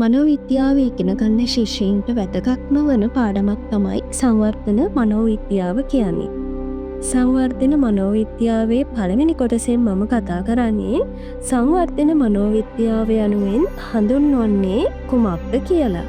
මනෝවිද්‍යාව ඉගෙන ගන්න ශිෂ්‍යයින්ට වැදගත්ම වන පාඩමක් තමයි සංවර්ධන මනෝවිද්‍යාව කියන්නේ. සංවර්ධන මනෝවිද්‍යාවේ පළවෙනි කොටසෙන් මම කතා කරන්නේ සංවර්ධන මනෝවිද්‍යාව යනුවෙන් හඳුන්වන්නේ කුමක්ද කියලා.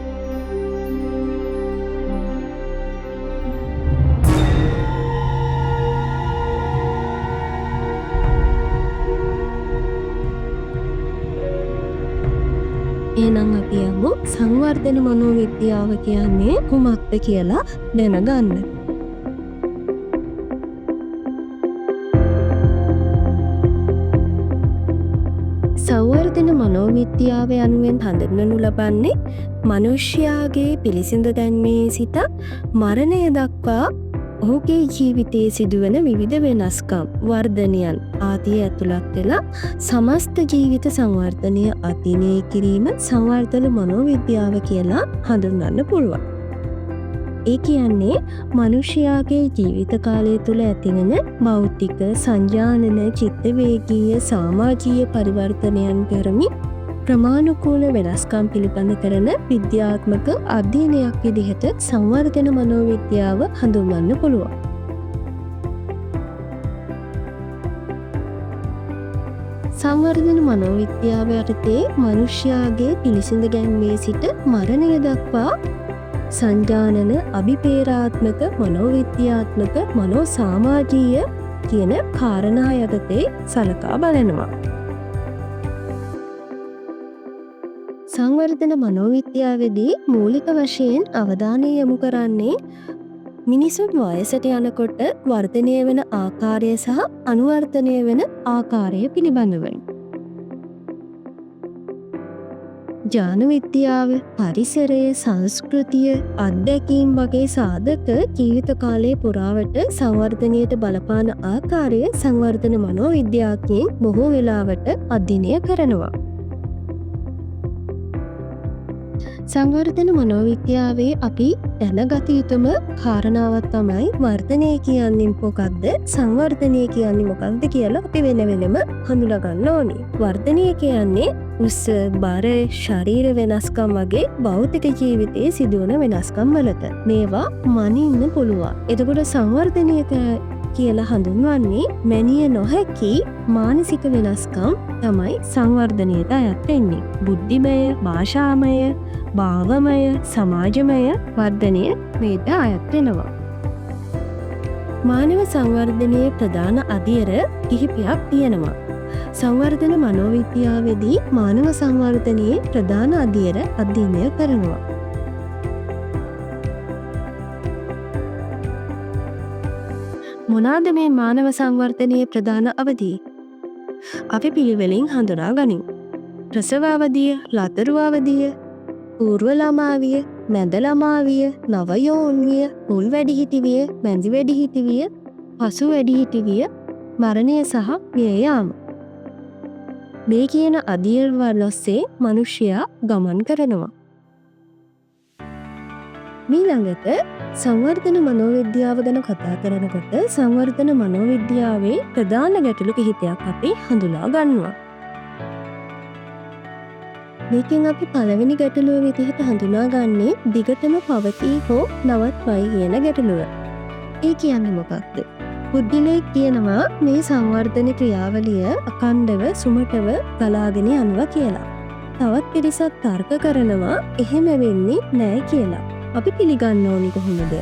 එහෙනම් අපි යමු සංවර්ධන මනෝවිද්‍යාව කියන්නේ කුමක්ද කියලා දැනගන්න. සංවර්ධන මනෝවිද්‍යාව යනුවෙන් හඳුන්වනු ලබන්නේ මනුෂ්‍යයාගේ පිළිසිඳ දැන්මේ සිට මරණය දක්වා ඔහුගේ ජීවිතයේ සිදුවන විවිධ වෙනස්කම් වර්ධනයන් ආදී ඇතුළත් වෙලා සමස්ත ජීවිත සංවර්ධනය අධ්‍යයනය කිරීම සංවර්ධන මනෝවිද්‍යාව කියලා හඳුන්වන්න පුළුවන්. ඒ කියන්නේ මනුෂ්‍යයාගේ ජීවිත කාලය තුළ ඇතිවන භෞතික, සංජානන, චිත්තවේගීය, සමාජීය පරිවර්තනයන් කරමින් ප්‍රමාණිකූල වෙනස්කම් පිළිබඳ කරන විද්‍යාත්මක අධ්‍යයනයක් විදිහට සංවර්ධන මනෝවිද්‍යාව හඳුන්වන්න පුළුවන්. සංවර්ධන මනෝවිද්‍යාව යටතේ මනුෂ්‍යයාගේ පිළිසිඳ ගැන්මේ සිට මරණය දක්වා සංජානන, අභිපේරාත්මක, මනෝවිද්‍යාත්මක, මනෝ සමාජීය කියන කාරණා යටතේ සලකා බලනවා. සංවර්ධන මනෝවිද්‍යාවේදී මූලික වශයෙන් අවධානය යොමු කරන්නේ මිනිසුන් වයසට යනකොට වර්ධනය වෙන ආකාරය සහ අනුවර්ධනය වෙන ආකාරය පිළිබඳවයි. ජාන විද්‍යාව, පරිසරය, සංස්කෘතිය, අත්දැකීම් වගේ සාධක ජීවිත කාලය පුරාවට සංවර්ධනයට බලපාන ආකාරය සංවර්ධන මනෝවිද්‍යාඥයින් බොහෝ වෙලාවට අධ්‍යයනය කරනවා. සංවර්ධන මනෝවිද්‍යාවේ අපි දැනගත යුතුම කාරණාවක් තමයි වර්ධනය කියන්නේ මොකක්ද, සංවර්ධනය කියන්නේ මොකක්ද කියලා අපි වෙන වෙනම හඳුනාගන්න ඕනේ. වර්ධනය කියන්නේ උස, බර, ශරීර වෙනස්කම් වගේ භෞතික ජීවිතයේ සිදුවන වෙනස්කම් වලට. මේවා මනින්න පුළුවන්. එතකොට සංවර්ධනය කියලා හඳුන්වන්නේ මැනිය නොහැකි මානසික වෙනස්කම් තමයි සංවර්ධනයට අයත් වෙන්නේ. බුද්ධිමය, භාෂාමය, භාවමය, සමාජමය වර්ධනය මේට අයත් වෙනවා. මානව සංවර්ධනයේ ප්‍රධාන අදියර කිහිපයක් තියෙනවා. සංවර්ධන මනෝවිද්‍යාවේදී මානව සංවර්ධනයේ ප්‍රධාන අදියර අධ්‍යයනය කරනවා. මොනවාද මේ මානව සංවර්ධනයේ ප්‍රධාන අවධිය? අපි පිළිවෙලින් හඳුනා ගනිමු. ප්‍රසව අවධිය, ලදරු අවධිය, පූර්ව ළමාවිය, මැද ළමාවිය, නව යෞවනය, මුල් වැඩිහිටිවිය, මැදි වැඩිහිටිවිය, පසු වැඩිහිටිවිය, මරණය සහ මිය යාම. මේ කියන අදියර්වල ඔස්සේ මිනිසයා ගමන් කරනවා. ඊළඟට සංවර්ධන මනෝවිද්‍යාව ගැන කතා කරනකොට සංවර්ධන මනෝවිද්‍යාවේ ප්‍රධාන ගැටලු කිහිපයක් අපි හඳුනා ගන්නවා. මේකෙන් අපි පළවෙනි ගැටලුව විදිහට හඳුනාගන්නේ දිගටම පවතී හෝ නවත්වයි කියන ගැටලුව. ඒ කියන්නේ මොකක්ද? පුද්ගලයෙක් කියනවා මේ සංවර්ධන ක්‍රියාවලිය අඛණ්ඩව සුමටව ගලාගෙන යනවා කියලා. තවත් පිරිසක් තර්ක කරනවා එහෙම වෙන්නේ නෑ කියලා. අපි පිළිගන්න ඕනි කොහොමද?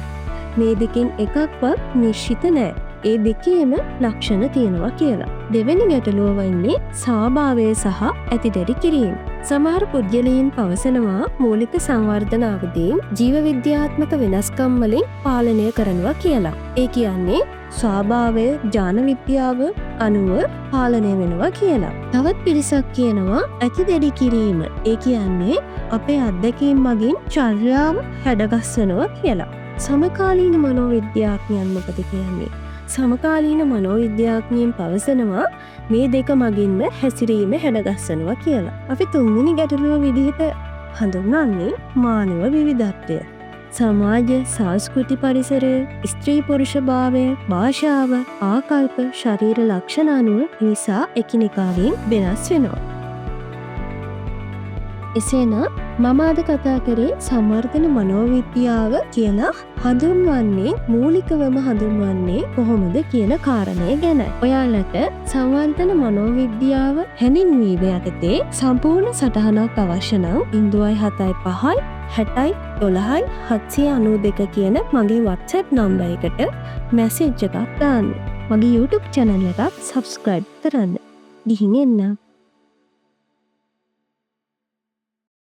මේ දෙකෙන් එකක්වත් නිශ්චිත නෑ. ඒ දෙකේම ලක්ෂණ තියෙනවා කියලා. දෙවෙනි ගැටලුව වෙන්නේ ස්වභාවය සහ ඇතිදැඩි කිරීම. සමහර පුද්ගලයන් පවසනවා මූලික සංවර්ධන අවදීන් ජීව විද්‍යාත්මක වෙනස්කම් වලින් පාලනය කරනවා කියලා. ඒ කියන්නේ ස්වභාවය ජාන විද්‍යාව අනුව පාලනය වෙනවා කියලා. තවත් පිරිසක් කියනවා ඇතිදැඩි කිරීම. ඒ කියන්නේ අපේ අත්දැකීම් මගින් චර්යාව හැඩගස්වනවා කියලා. සමකාලීන මනෝවිද්‍යාඥයන් මොකද කියන්නේ? සමකාලීන මනෝවිද්‍යාඥයන් පවසනවා මේ දෙක මගින්ම හැසිරීම හැඩගස්සනවා කියලා. අපි තුන්වෙනි ගැටලුව විදිහට හඳුන්වන්නේ මානව විවිධත්වය. සමාජ, සංස්කෘති පරිසරය, ස්ත්‍රී පුරුෂ භාවය, භාෂාව, ආකල්ප, ශරීර ලක්ෂණ අනුව නිසා එකිනෙකාගෙන් වෙනස් වෙනවා. එසේනම් මම අද කතා කරේ සංවර්ධන මනෝවිද්‍යාව කියලා හඳුන්වන්නේ මූලිකවම හඳුන්වන්නේ කොහොමද කියන කාරණය ගැන. ඔයාලට සංවර්ධන මනෝවිද්‍යාව හැඳින්වීම යටතේ සම්පූර්ණ සටහනක් අවශ්‍ය නම් 075 60 12 792 කියන මගේ WhatsApp නම්බර් එකට මැසේජ් එකක් දාන්න. මගේ YouTube channel එකත් subscribe කරන්න. ගිහින් එන්න.